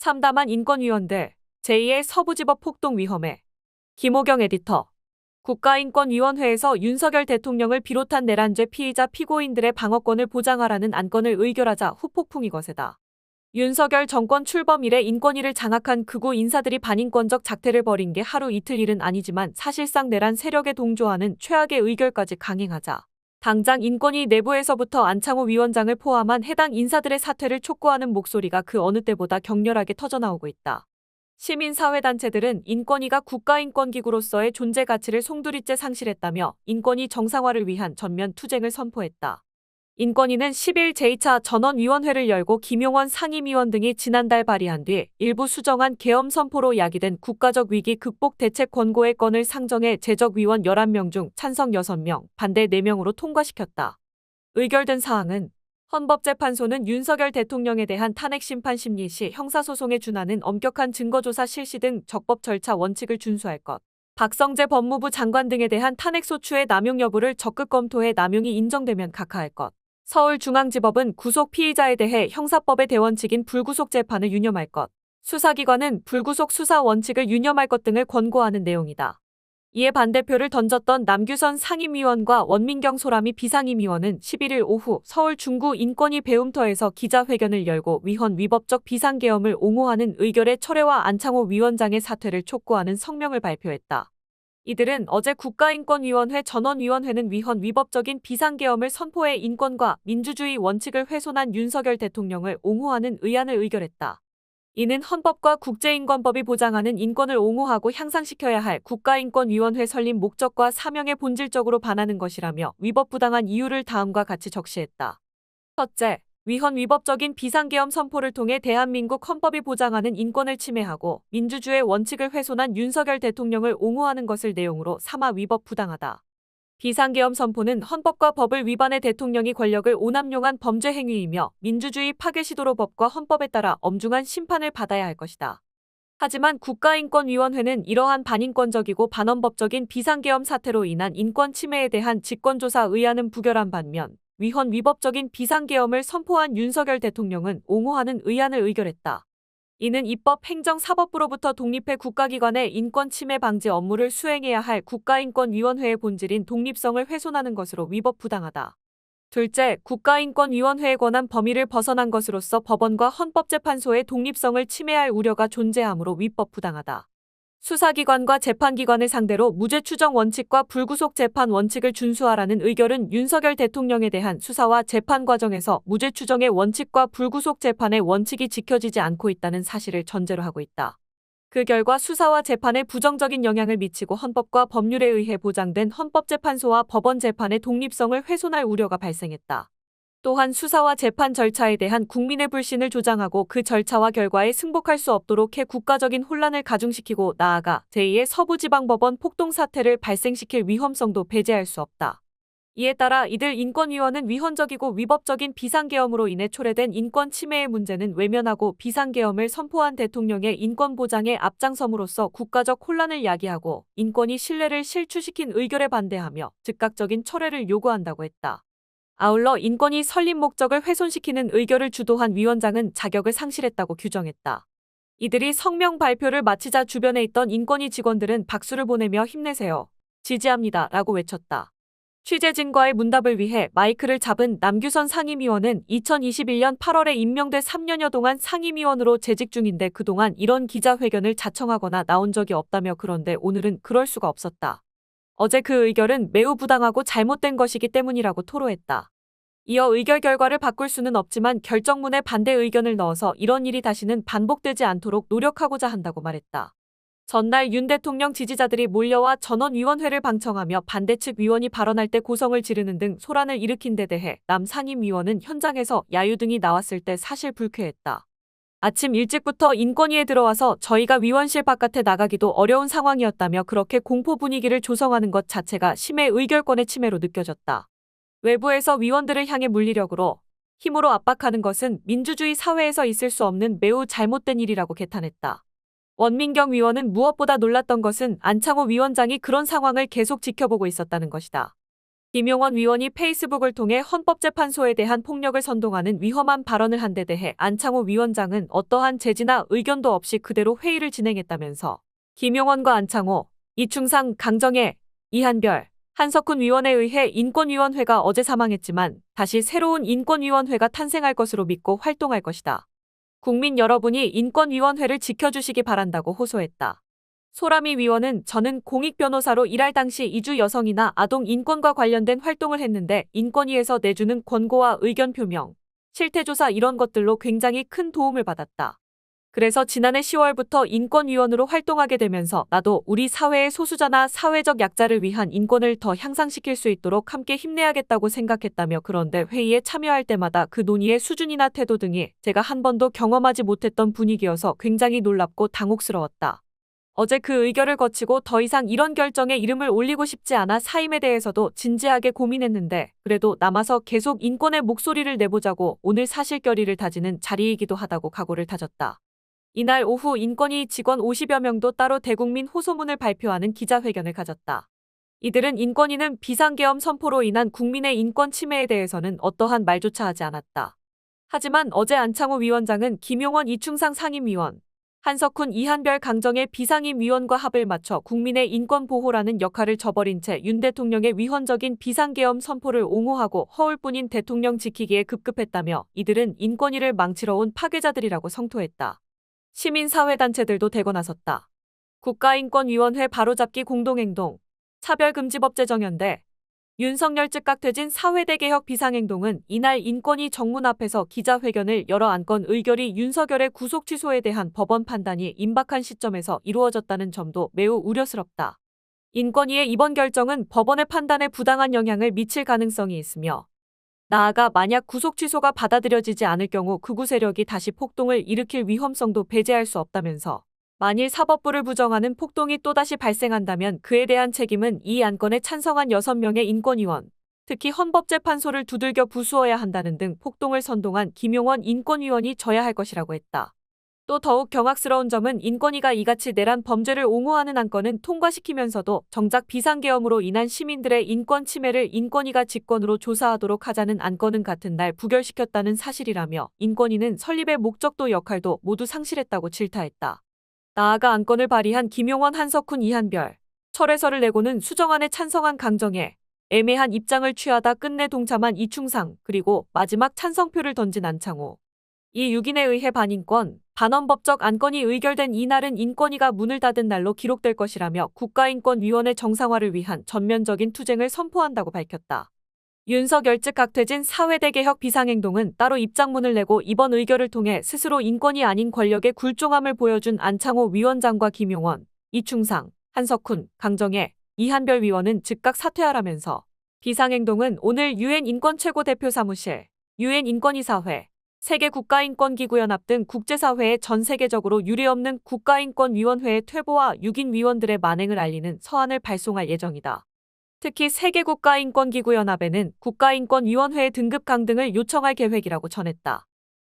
참담한 인권위원들, 제2의 서부지법 폭동 위험에. 김호경 에디터. 국가인권위원회에서 윤석열 대통령을 비롯한 내란죄 피의자 피고인들의 방어권을 보장하라는 안건을 의결하자 후폭풍이 거세다. 윤석열 정권 출범 이래 인권위를 장악한 극우 인사들이 반인권적 작태를 벌인 게 하루 이틀 일은 아니지만 사실상 내란 세력에 동조하는 최악의 의결까지 강행하자 당장 인권위 내부에서부터 안창호 위원장을 포함한 해당 인사들의 사퇴를 촉구하는 목소리가 그 어느 때보다 격렬하게 터져나오고 있다. 시민사회단체들은 인권위가 국가인권기구로서의 존재 가치를 송두리째 상실했다며 인권위 정상화를 위한 전면 투쟁을 선포했다. 인권위는 10일 제2차 전원위원회를 열고 김용원 상임위원 등이 지난달 발의한 뒤 일부 수정안 계엄 선포로 야기된 국가적 위기 극복 대책 권고의 건을 상정해 제적위원 11명 중 찬성 6명, 반대 4명으로 통과시켰다. 의결된 사항은 헌법재판소는 윤석열 대통령에 대한 탄핵심판 심리 시 형사소송에 준하는 엄격한 증거조사 실시 등 적법 절차 원칙을 준수할 것. 박성재 법무부 장관 등에 대한 탄핵소추의 남용 여부를 적극 검토해 남용이 인정되면 각하할 것. 서울중앙지법은 구속 피의자에 대해 형사법의 대원칙인 불구속 재판을 유념할 것. 수사기관은 불구속 수사 원칙을 유념할 것 등을 권고하는 내용이다. 이에 반대표를 던졌던 남규선 상임위원과 원민경 소람이 비상임위원은 11일 오후 서울 중구 인권위 배움터에서 기자회견을 열고 위헌 위법적 비상계엄을 옹호하는 의결의 철회와 안창호 위원장의 사퇴를 촉구하는 성명을 발표했다. 이들은 어제 국가인권위원회 전원위원회는 위헌 위법적인 비상계엄을 선포해 인권과 민주주의 원칙을 훼손한 윤석열 대통령을 옹호하는 의안을 의결했다. 이는 헌법과 국제인권법이 보장하는 인권을 옹호하고 향상시켜야 할 국가인권위원회 설립 목적과 사명에 본질적으로 반하는 것이라며 위법부당한 이유를 다음과 같이 적시했다. 첫째, 위헌 위법적인 비상계엄 선포를 통해 대한민국 헌법이 보장하는 인권을 침해하고 민주주의 원칙을 훼손한 윤석열 대통령을 옹호하는 것을 내용으로 삼아 위법부당하다. 비상계엄 선포는 헌법과 법을 위반해 대통령이 권력을 오남용한 범죄 행위이며 민주주의 파괴 시도로 법과 헌법에 따라 엄중한 심판을 받아야 할 것이다. 하지만 국가인권위원회는 이러한 반인권적이고 반헌법적인 비상계엄 사태로 인한 인권 침해에 대한 직권조사 의안은 부결한 반면 위헌 위법적인 비상계엄을 선포한 윤석열 대통령은 옹호하는 의안을 의결했다. 이는 입법, 행정, 사법부로부터 독립해 국가기관의 인권 침해 방지 업무를 수행해야 할 국가인권위원회의 본질인 독립성을 훼손하는 것으로 위법부당하다. 둘째, 국가인권위원회의 권한 범위를 벗어난 것으로서 법원과 헌법재판소의 독립성을 침해할 우려가 존재하므로 위법부당하다. 수사기관과 재판기관을 상대로 무죄 추정 원칙과 불구속 재판 원칙을 준수하라는 의결은 윤석열 대통령에 대한 수사와 재판 과정에서 무죄 추정의 원칙과 불구속 재판의 원칙이 지켜지지 않고 있다는 사실을 전제로 하고 있다. 그 결과 수사와 재판에 부정적인 영향을 미치고 헌법과 법률에 의해 보장된 헌법재판소와 법원 재판의 독립성을 훼손할 우려가 발생했다. 또한 수사와 재판 절차에 대한 국민의 불신을 조장하고 그 절차와 결과에 승복할 수 없도록 해 국가적인 혼란을 가중시키고 나아가 제2의 서부지방법원 폭동 사태를 발생시킬 위험성도 배제할 수 없다. 이에 따라 이들 인권위원은 위헌적이고 위법적인 비상계엄으로 인해 초래된 인권 침해의 문제는 외면하고 비상계엄을 선포한 대통령의 인권 보장에 앞장섬으로써 국가적 혼란을 야기하고 인권위 신뢰를 실추시킨 의결에 반대하며 즉각적인 철회를 요구한다고 했다. 아울러 인권위 설립 목적을 훼손시키는 의결을 주도한 위원장은 자격을 상실했다고 규정했다. 이들이 성명 발표를 마치자 주변에 있던 인권위 직원들은 박수를 보내며 힘내세요. 지지합니다. 라고 외쳤다. 취재진과의 문답을 위해 마이크를 잡은 남규선 상임위원은 2021년 8월에 임명돼 3년여 동안 상임위원으로 재직 중인데 그동안 이런 기자회견을 자청하거나 나온 적이 없다며 그런데 오늘은 그럴 수가 없었다. 어제 그 의결은 매우 부당하고 잘못된 것이기 때문이라고 토로했다. 이어 의결 결과를 바꿀 수는 없지만 결정문에 반대 의견을 넣어서 이런 일이 다시는 반복되지 않도록 노력하고자 한다고 말했다. 전날 윤 대통령 지지자들이 몰려와 전원위원회를 방청하며 반대측 위원이 발언할 때 고성을 지르는 등 소란을 일으킨 데 대해 남 상임위원은 현장에서 야유 등이 나왔을 때 사실 불쾌했다. 아침 일찍부터 인권위에 들어와서 저희가 위원실 바깥에 나가기도 어려운 상황이었다며 그렇게 공포 분위기를 조성하는 것 자체가 심해 의결권의 침해로 느껴졌다. 외부에서 위원들을 향해 물리력으로, 힘으로 압박하는 것은 민주주의 사회에서 있을 수 없는 매우 잘못된 일이라고 개탄했다. 원민경 위원은 무엇보다 놀랐던 것은 안창호 위원장이 그런 상황을 계속 지켜보고 있었다는 것이다. 김용원 위원이 페이스북을 통해 헌법재판소에 대한 폭력을 선동하는 위험한 발언을 한 데 대해 안창호 위원장은 어떠한 제지나 의견도 없이 그대로 회의를 진행했다면서 김용원과 안창호, 이충상, 강정혜, 이한별, 한석훈 위원에 의해 인권위원회가 어제 사망했지만 다시 새로운 인권위원회가 탄생할 것으로 믿고 활동할 것이다. 국민 여러분이 인권위원회를 지켜주시기 바란다고 호소했다. 소라미 위원은 저는 공익변호사로 일할 당시 이주 여성이나 아동 인권과 관련된 활동을 했는데 인권위에서 내주는 권고와 의견 표명, 실태조사 이런 것들로 굉장히 큰 도움을 받았다. 그래서 지난해 10월부터 인권위원으로 활동하게 되면서 나도 우리 사회의 소수자나 사회적 약자를 위한 인권을 더 향상시킬 수 있도록 함께 힘내야겠다고 생각했다며 그런데 회의에 참여할 때마다 그 논의의 수준이나 태도 등이 제가 한 번도 경험하지 못했던 분위기여서 굉장히 놀랍고 당혹스러웠다. 어제 그 의결을 거치고 더 이상 이런 결정에 이름을 올리고 싶지 않아 사임에 대해서도 진지하게 고민했는데 그래도 남아서 계속 인권의 목소리를 내보자고 오늘 사실결의를 다지는 자리이기도 하다고 각오를 다졌다. 이날 오후 인권위 직원 50여 명도 따로 대국민 호소문을 발표하는 기자회견을 가졌다. 이들은 인권위는 비상계엄 선포로 인한 국민의 인권 침해에 대해서는 어떠한 말조차 하지 않았다. 하지만 어제 안창호 위원장은 김용원 이충상 상임위원, 한석훈 이한별 강정의 비상임위원과 합을 맞춰 국민의 인권 보호라는 역할을 저버린 채 윤 대통령의 위헌적인 비상계엄 선포를 옹호하고 허울뿐인 대통령 지키기에 급급했다며 이들은 인권위를 망치러 온 파괴자들이라고 성토했다. 시민사회단체들도 대거 나섰다. 국가인권위원회 바로잡기 공동행동, 차별금지법 제정연대, 윤석열 즉각 퇴진 사회대 개혁 비상행동은 이날 인권위 정문 앞에서 기자회견을 열어 안건 의결이 윤석열의 구속 취소에 대한 법원 판단이 임박한 시점에서 이루어졌다는 점도 매우 우려스럽다. 인권위의 이번 결정은 법원의 판단에 부당한 영향을 미칠 가능성이 있으며 나아가 만약 구속 취소가 받아들여지지 않을 경우 극우 세력이 다시 폭동을 일으킬 위험성도 배제할 수 없다면서 만일 사법부를 부정하는 폭동이 또다시 발생한다면 그에 대한 책임은 이 안건에 찬성한 6명의 인권위원, 특히 헌법재판소를 두들겨 부수어야 한다는 등 폭동을 선동한 김용원 인권위원이 져야 할 것이라고 했다. 또 더욱 경악스러운 점은 인권위가 이같이 내란 범죄를 옹호하는 안건은 통과시키면서도 정작 비상계엄으로 인한 시민들의 인권 침해를 인권위가 직권으로 조사하도록 하자는 안건은 같은 날 부결시켰다는 사실이라며 인권위는 설립의 목적도 역할도 모두 상실했다고 질타했다. 나아가 안건을 발의한 김용원 한석훈 이한별, 철회서를 내고는 수정안에 찬성한 강정혜, 애매한 입장을 취하다 끝내 동참한 이충상, 그리고 마지막 찬성표를 던진 안창호. 이 6인에 의해 반인권, 반헌법적 안건이 의결된 이날은 인권위가 문을 닫은 날로 기록될 것이라며 국가인권위원회 정상화를 위한 전면적인 투쟁을 선포한다고 밝혔다. 윤석열 즉각 퇴진 사회대 개혁 비상행동은 따로 입장문을 내고 이번 의결을 통해 스스로 인권이 아닌 권력의 굴종함을 보여준 안창호 위원장과 김용원, 이충상, 한석훈, 강정혜, 이한별 위원은 즉각 사퇴하라면서 비상행동은 오늘 유엔 인권최고대표사무실, 유엔 인권이사회, 세계국가인권기구연합 등 국제사회에 전 세계적으로 유례없는 국가인권위원회의 퇴보와 6인 위원들의 만행을 알리는 서한을 발송할 예정이다. 특히 세계국가인권기구연합에는 국가인권위원회의 등급 강등을 요청할 계획이라고 전했다.